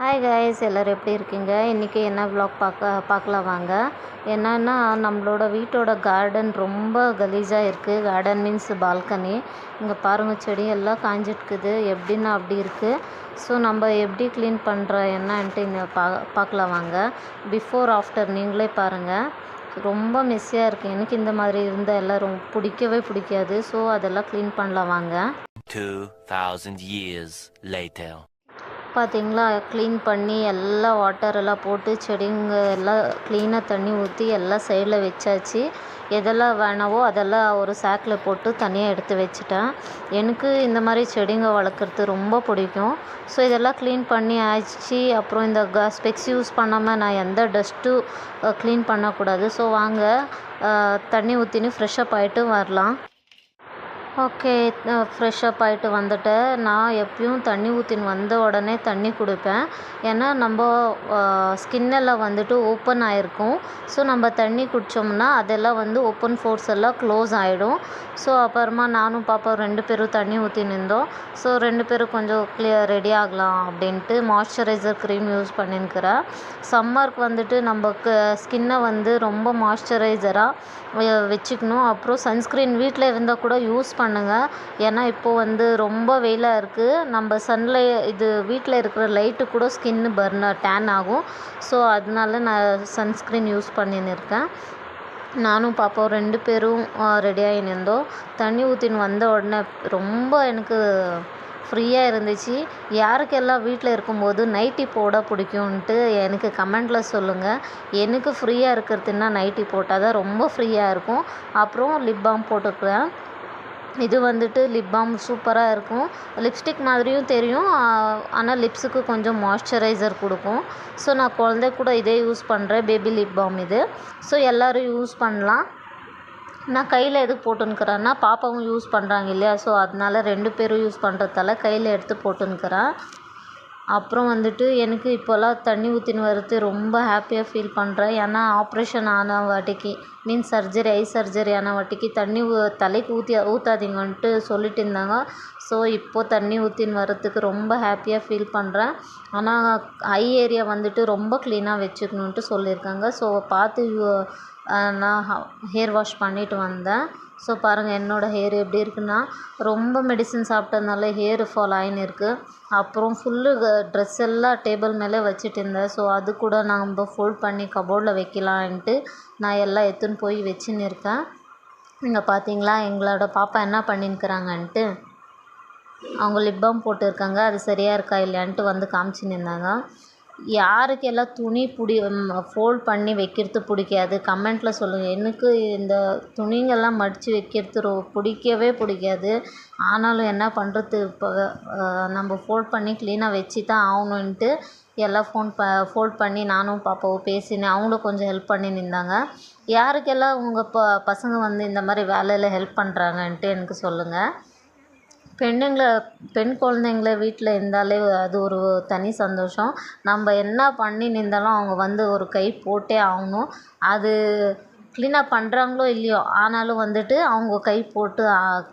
Hi guys, எல்லோரும் எப்படி இருக்கீங்க? இன்றைக்கி என்ன vlog பார்க்கலாம் வாங்க. என்னென்னா, நம்மளோட வீட்டோட கார்டன் ரொம்ப கலீஜாக இருக்குது. Garden means balcony. இங்கே பாருங்கள், செடி எல்லாம் காஞ்சிட்டுக்குது. எப்படின்னா அப்படி இருக்குது. ஸோ நம்ம எப்படி க்ளீன் பண்ணுற என்னன்ட்டு இங்கே பார்க்கலாம் வாங்க. பிஃபோர் ஆஃப்டர் நீங்களே பாருங்கள். ரொம்ப மெஸ்ஸியாக இருக்குது. எனக்கு இந்த மாதிரி இருந்தால் எல்லாம் பிடிக்கவே பிடிக்காது. ஸோ அதெல்லாம் க்ளீன் பண்ணலாம் வாங்க. 2000 years later. பார்த்தீங்களா, க்ளீன் பண்ணி எல்லாம் வாட்டர் எல்லாம் போட்டு செடிங்க எல்லாம் க்ளீனாக தண்ணி ஊற்றி எல்லாம் சைடில் வச்சாச்சு. எதெல்லாம் வேணாவோ அதெல்லாம் ஒரு சாக்கில் போட்டு தனியாக எடுத்து வச்சுட்டேன். எனக்கு இந்த மாதிரி செடிங்க வளர்க்குறது ரொம்ப பிடிக்கும். ஸோ இதெல்லாம் க்ளீன் பண்ணி ஆச்சு. அப்புறம் இந்த ஸ்பெக்ஸ் யூஸ் பண்ணாமல் நான் எந்த டஸ்ட்டும் க்ளீன் பண்ணக்கூடாது. ஸோ வாங்க, தண்ணி ஊற்றின்னு ஃப்ரெஷ்ஷப் ஆகிட்டு வரலாம். ஓகே, ஃப்ரெஷ்ஷப் ஆகிட்டு வந்துட்டேன். நான் எப்பயும் தண்ணி ஊற்றின்னு வந்த உடனே தண்ணி குடிப்பேன். ஏன்னா நம்ம ஸ்கின்னெல்லாம் வந்துட்டு ஓப்பன் ஆகிருக்கும். ஸோ நம்ம தண்ணி குடித்தோம்னா அதெல்லாம் வந்து ஓப்பன் ஃபோர்ஸ் எல்லாம் க்ளோஸ் ஆகிடும். ஸோ அப்புறமா நானும் பாப்பா 2 பேரும் தண்ணி ஊற்றின்னு இருந்தோம். ஸோ 2 பேரும் கொஞ்சம் ரெடி ஆகலாம் அப்படின்ட்டு மாய்ஸ்சரைசர் க்ரீம் யூஸ் பண்ணின்னுக்கிறேன். சம்மருக்கு வந்துட்டு நம்ம ஸ்கின்னை வந்து ரொம்ப மாய்ஸ்சரைசராக வச்சுக்கணும். அப்புறம் சன்ஸ்க்ரீன் வீட்டில் இருந்தால் கூட யூஸ் பண்ணுங்கள். ஏன்னா இப்போது வந்து ரொம்ப வெயிலாக இருக்குது. நம்ம இது வீட்டில் இருக்கிற லைட்டு கூட ஸ்கின்னு டேன் ஆகும். ஸோ அதனால நான் சன்ஸ்க்ரீன் யூஸ் பண்ணின்னு இருக்கேன். நானும் பாப்பாவும் 2 பேரும் ரெடியாகின்னு இருந்தோம். தண்ணி ஊற்றின்னு வந்த உடனே ரொம்ப எனக்கு ஃப்ரீயாக இருந்துச்சு. யாருக்கெல்லாம் வீட்டில் இருக்கும்போது நைட்டி போட பிடிக்கும்ன்ட்டு எனக்கு கமெண்டில் சொல்லுங்கள். எனக்கு ஃப்ரீயாக இருக்கிறதுனா நைட்டி போட்டால் தான் ரொம்ப ஃப்ரீயாக இருக்கும். அப்புறம் லிப் பாம் போட்டுக்கிறேன். இது வந்துட்டு லிப் பாம் சூப்பராக இருக்கும். லிப்ஸ்டிக் மாதிரியும் தெரியும், ஆனால் லிப்ஸுக்கு கொஞ்சம் மாய்ஸ்சரைசர் கொடுக்கும். ஸோ நான் குழந்தை கூட இதே யூஸ் பண்ணுறேன். பேபி லிப் பாம் இது. ஸோ எல்லோரும் யூஸ் பண்ணலாம். நான் கையில் எதுக்கு போட்டுன்னுக்கிறேன்னா, பாப்பாவும் யூஸ் பண்ணுறாங்க இல்லையா? ஸோ அதனால 2 பேரும் யூஸ் பண்ணுறதால கையில் எடுத்து போட்டுன்னுக்கிறேன். அப்புறம் வந்துட்டு எனக்கு இப்போல்லாம் தண்ணி ஊற்றின்னு வர்றது ரொம்ப ஹாப்பியாக ஃபீல் பண்ணுறேன். ஏன்னா ஆப்ரேஷன் ஆன வாட்டிக்கு மீன்ஸ் ஐ சர்ஜரி ஆன வாட்டிக்கு தண்ணி தலைக்கு ஊற்றாதீங்கன்ட்டு சொல்லிட்டு இருந்தாங்க. ஸோ இப்போது தண்ணி ஊற்றின்னு வர்றதுக்கு ரொம்ப ஹாப்பியாக ஃபீல் பண்ணுறேன். ஆனால் ஐ ஏரியா வந்துட்டு ரொம்ப க்ளீனாக வச்சுக்கணுன்ட்டு சொல்லியிருக்காங்க. ஸோ பார்த்து நான் ஹேர் வாஷ் பண்ணிவிட்டு வந்தேன். ஸோ பாருங்கள், என்னோடய ஹேர் எப்படி இருக்குன்னா, ரொம்ப மெடிசன் சாப்பிட்டதுனால ஹேர் ஃபால் ஆகின்னு இருக்குது. அப்புறம் ஃபுல்லு ட்ரெஸ் எல்லாம் டேபிள் மேலே வச்சுட்டு இருந்தேன். ஸோ அது கூட நம்ம ஃபோல்ட் பண்ணி கபோர்டில் வைக்கலான்ட்டு நான் எல்லாம் எடுத்துன்னு போய் வச்சுன்னு இருக்கேன். இங்கே பார்த்தீங்களா, எங்களோட பாப்பா என்ன பண்ணின்னுக்கிறாங்கன்ட்டு, அவங்க லிப் பாம் போட்டிருக்காங்க. அது சரியாக இருக்கா இல்லையான்ட்டு வந்து காமிச்சின்னு இருந்தாங்க. யாருக்கெல்லாம் துணி ஃபோல்ட் பண்ணி வைக்கிறது பிடிக்காது கமெண்ட்டில் சொல்லுங்கள். எனக்கு இந்த துணிங்கெல்லாம் மடித்து வைக்கிறது பிடிக்கவே பிடிக்காது. ஆனாலும் என்ன பண்ணுறது, இப்போ நம்ம ஃபோல்ட் பண்ணி க்ளீனாக வச்சு தான் ஆகணுன்ட்டு எல்லாம் ஃபோல்ட் பண்ணி நானும் பாப்பாவும் பேசினேன். அவங்களும் கொஞ்சம் ஹெல்ப் பண்ணின்னு இருந்தாங்க. யாருக்கெல்லாம் உங்கள் பசங்க வந்து இந்த மாதிரி வேலையில் ஹெல்ப் பண்ணுறாங்கன்ட்டு எனக்கு சொல்லுங்கள். பெண் குழந்தைங்கள வீட்டில் இருந்தாலே அது ஒரு தனி சந்தோஷம். நம்ம என்ன பண்ணின்னு இருந்தாலும் அவங்க வந்து ஒரு கை போட்டே ஆகணும். அது க்ளீனாக பண்ணுறாங்களோ இல்லையோ, ஆனாலும் வந்துட்டு அவங்க கை போட்டு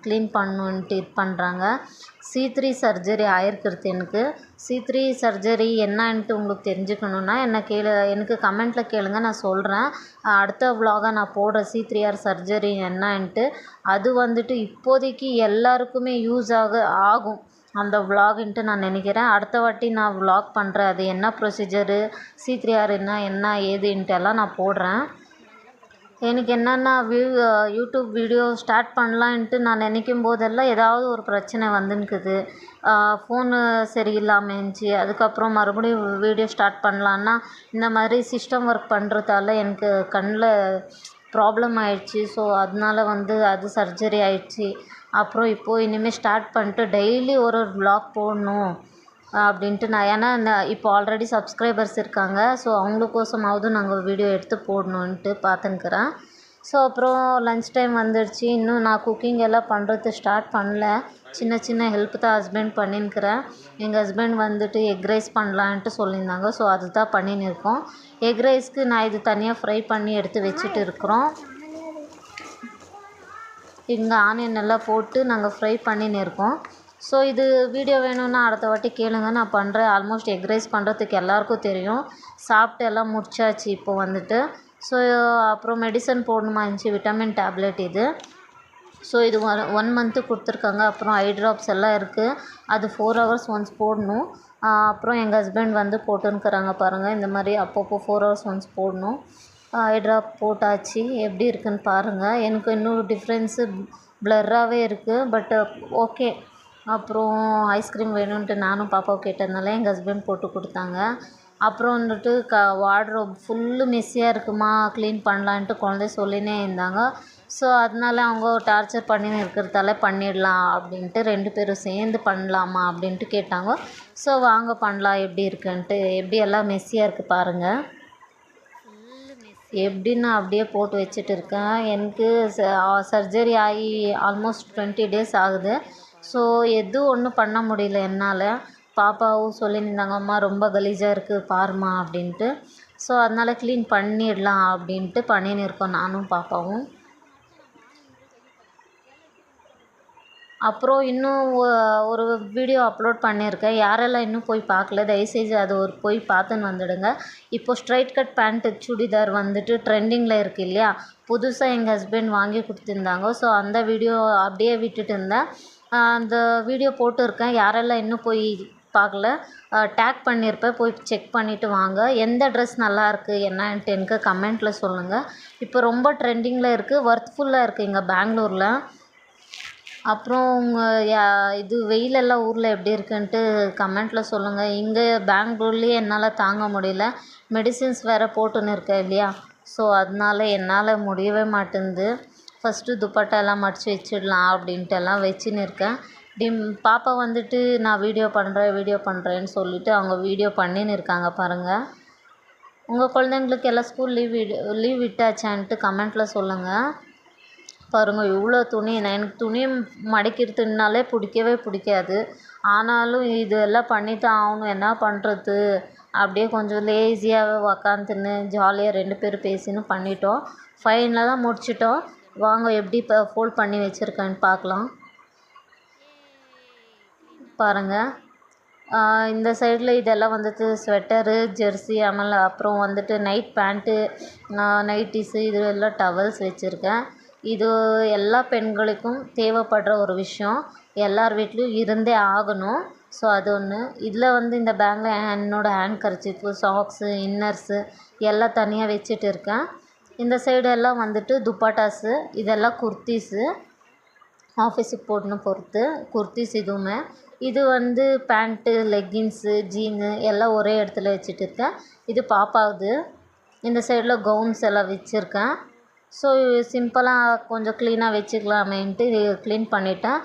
க்ளீன் பண்ணணுன்ட்டு இது பண்ணுறாங்க. C3 சர்ஜரி ஆகிருக்கிறது எனக்கு. C3 சர்ஜரி என்னன்ட்டு உங்களுக்கு தெரிஞ்சுக்கணுன்னா எனக்கு கமெண்ட்டில் கேளுங்க, நான் சொல்கிறேன். அடுத்த விலாகாக நான் போடுறேன் C3R சர்ஜரி என்னன்ட்டு. அது வந்துட்டு இப்போதைக்கு எல்லாருக்குமே யூஸ் ஆகும் அந்த விலாகுன்ட்டு நான் நினைக்கிறேன். அடுத்த வாட்டி நான் விலாக் பண்ணுறேன். அது என்ன ப்ரொசீஜரு, C3R என்ன ஏதுன்ட்டு எல்லாம் நான் போடுறேன். எனக்கு என்னென்னா யூடியூப் வீடியோ ஸ்டார்ட் பண்ணலான்ட்டு நான் நினைக்கும் போதெல்லாம் ஏதாவது ஒரு பிரச்சனை வந்துன்னுக்குது. ஃபோனு சரியில்லாமல் இருந்துச்சு. அதுக்கப்புறம் மறுபடியும் வீடியோ ஸ்டார்ட் பண்ணலான்னா இந்த மாதிரி சிஸ்டம் ஒர்க் பண்ணுறதால எனக்கு கண்ணில் ப்ராப்ளம் ஆயிடுச்சு. ஸோ அதனால வந்து அது சர்ஜரி ஆயிடுச்சு. அப்புறம் இப்போது இனிமேல் ஸ்டார்ட் பண்ணிட்டு டெய்லி ஒரு விலாக் போடணும் அப்படின்ட்டு ஏன்னா இப்போ ஆல்ரெடி சப்ஸ்கிரைபர்ஸ் இருக்காங்க. ஸோ அவங்களுக்கோசமாவது நாங்கள் வீடியோ எடுத்து போடணுன்ட்டு பார்த்துன்னுக்கிறேன். ஸோ அப்புறம் லன்ச் டைம் வந்துடுச்சு. இன்னும் நான் குக்கிங் எல்லாம் பண்ணுறது ஸ்டார்ட் பண்ணல. சின்ன ஹெல்ப் தான் ஹஸ்பண்ட் பண்ணின்னுக்கிறேன். எங்கள் ஹஸ்பண்ட் வந்துட்டு எக் ரைஸ் பண்ணலான்ட்டு சொல்லியிருந்தாங்க. ஸோ அது தான் பண்ணின்னு இருக்கோம். எக் ரைஸ்க்கு நான் இது தனியாக ஃப்ரை பண்ணி எடுத்து வச்சுட்டு இருக்கிறோம். இங்கே ஆனியன் எல்லாம் போட்டு நாங்கள் ஃப்ரை பண்ணின்னு இருக்கோம். ஸோ இது வீடியோ வேணும்னா அடுத்த வாட்டி கேளுங்க, நான் பண்ணுறேன். ஆல்மோஸ்ட் எக் ரைஸ் பண்ணுறதுக்கு எல்லாேருக்கும் தெரியும். சாப்பிட்டு எல்லாம் முடிச்சாச்சு இப்போ வந்துட்டு. ஸோ அப்புறம் மெடிசன் போடணுமா இருந்துச்சு, விட்டமின் டேப்லெட் இது. ஸோ இது 1 மந்த்து கொடுத்துருக்காங்க. அப்புறம் ஐ ட்ராப்ஸ் எல்லாம் இருக்குது, அது 4 hours ஒன்ஸ் போடணும். அப்புறம் எங்கள் ஹஸ்பண்ட் வந்து போட்டுன்னுக்கிறாங்க பாருங்கள், இந்த மாதிரி அப்பப்போ 4 hours ஒன்ஸ் போடணும். ஐ ட்ராப் போட்டாச்சு, எப்படி இருக்குன்னு பாருங்கள். எனக்கு இன்னும் டிஃப்ரென்ஸு ப்ளர்ராகவே இருக்குது, பட் ஓகே. அப்புறம் ஐஸ்கிரீம் வேணும்ன்ட்டு நானும் பாப்பாவை கேட்டதுனால எங்கள் ஹஸ்பண்ட் போட்டு கொடுத்தாங்க. அப்புறம் வந்துட்டு வார்ட்ரோப் ஃபுல்லு மெஸ்ஸியாக இருக்குமா, க்ளீன் பண்ணலான்ட்டு குழந்தை சொல்லினே இருந்தாங்க. ஸோ அதனால அவங்க டார்ச்சர் பண்ணின்னு இருக்கிறதால பண்ணிடலாம் அப்படின்ட்டு 2 பேரும் சேர்ந்து பண்ணலாமா அப்படின்ட்டு கேட்டாங்க. ஸோ வாங்க பண்ணலாம், எப்படி இருக்குன்ட்டு. எப்படி எல்லாம் மெஸ்ஸியாக இருக்குது பாருங்கள். எப்படி நான் அப்படியே போட்டு வச்சுட்டு இருக்கேன். எனக்கு சர்ஜரி ஆகி ஆல்மோஸ்ட் 20 days ஆகுது. ஸோ எதுவும் ஒன்றும் பண்ண முடியல என்னால். பாப்பாவும் சொல்லியிருந்தாங்க, அம்மா ரொம்ப கலீஜாக இருக்குது பாருமா அப்படின்ட்டு. ஸோ அதனால் க்ளீன் பண்ணிடலாம் அப்படின்ட்டு பண்ணின்னு இருக்கோம் நானும் பாப்பாவும். அப்புறம் இன்னும் ஒரு வீடியோ அப்லோட் பண்ணியிருக்கேன். யாரெல்லாம் இன்னும் போய் பார்க்கல, தயவுசெய்து அது போய் பார்த்துன்னு வந்துடுங்க. இப்போது ஸ்ட்ரைட் கட் பேண்ட்டு சுடிதார் வந்துட்டு ட்ரெண்டிங்கில் இருக்குது இல்லையா, புதுசாக எங்கள் ஹஸ்பண்ட் வாங்கி கொடுத்துருந்தாங்க. ஸோ அந்த வீடியோ அப்படியே விட்டுட்டு இருந்தேன். அந்த வீடியோ போட்டிருக்கேன். யாரெல்லாம் இன்னும் போய் பார்க்கல, டேக் பண்ணியிருப்பேன், போய் செக் பண்ணிவிட்டு வாங்க. எந்த ட்ரெஸ் நல்லாயிருக்கு என்னன்ட்டு எனக்கு கமெண்ட்டில் சொல்லுங்கள். இப்போ ரொம்ப ட்ரெண்டிங்கில் இருக்குது, ஒர்த்ஃபுல்லாக இருக்குது இங்கே பெங்களூரில். அப்புறம் இது வெயிலெல்லாம் ஊரில் எப்படி இருக்குன்ட்டு கமெண்ட்டில் சொல்லுங்கள். இங்கே பெங்களூர்லேயே என்னால் தாங்க முடியல, மெடிசின்ஸ் வேறு போட்டுன்னு இருக்கேன் இல்லையா. ஸோ அதனால என்னால் முடியவே மாட்டேங்குது. ஃபஸ்ட்டு துப்பட்டா எல்லாம் மடித்து வச்சிடலாம் அப்படின்ட்டு எல்லாம் வச்சுன்னு இருக்கேன். பாப்பா வந்துட்டு நான் வீடியோ பண்ணுறேன்னு சொல்லிவிட்டு அவங்க வீடியோ பண்ணின்னு இருக்காங்க பாருங்கள். உங்கள் குழந்தைங்களுக்கு எல்லாம் ஸ்கூல் லீவ் விட்டாச்சான்ட்டு கமெண்ட்டில் சொல்லுங்கள். பாருங்கள் இவ்வளோ துணி, எனக்கு துணி மடிக்கிறதுனாலே பிடிக்கவே பிடிக்காது. ஆனாலும் இது எல்லாம் பண்ணி தான் ஆகணும், என்ன பண்ணுறது. அப்படியே கொஞ்சம் லேசியாகவே உக்காந்துன்னு ஜாலியாக 2 பேரும் பேசின்னு பண்ணிட்டோம். ஃபைனலாக முடிச்சிட்டோம். வாங்க எப்படி இப்போ ஃபோல்ட் பண்ணி வச்சுருக்கேன்னு பார்க்கலாம். பாருங்கள், இந்த சைடில் இதெல்லாம் வந்துட்டு ஸ்வெட்டரு, ஜெர்சி, அப்புறம் வந்துட்டு நைட் பேண்ட்டு, நைட்டிஸு, இது எல்லாம் டவல்ஸ் வச்சுருக்கேன். இது எல்லா பெண்களுக்கும் தேவைப்படுற ஒரு விஷயம், எல்லார் வீட்லேயும் இருந்தே ஆகணும். ஸோ அது ஒன்று. இதில் வந்து இந்த பேக்கில் என்னோடய ஹேண்ட் கர்ச்சீஃபு, சாக்ஸு, இன்னர்ஸு எல்லாம் தனியாக வச்சுட்டு இருக்கேன். இந்த சைடு எல்லாம் வந்துட்டு துப்பட்டாஸு, இதெல்லாம் குர்த்தீஸு, ஆஃபீஸுக்கு போட்டுன்னு பொறுத்து குர்த்தீஸ். இதுவுமே இது வந்து பேண்ட்டு, லெக்கின்ஸு, ஜீனு எல்லாம் ஒரே இடத்துல வச்சுட்டு இருக்கேன். இது பாப்பாவுது. இந்த சைடில் கவுன்ஸ் எல்லாம் வச்சுருக்கேன். ஸோ சிம்பிளாக கொஞ்சம் க்ளீனாக வச்சுக்கலாமேன்ட்டு க்ளீன் பண்ணிட்டேன்.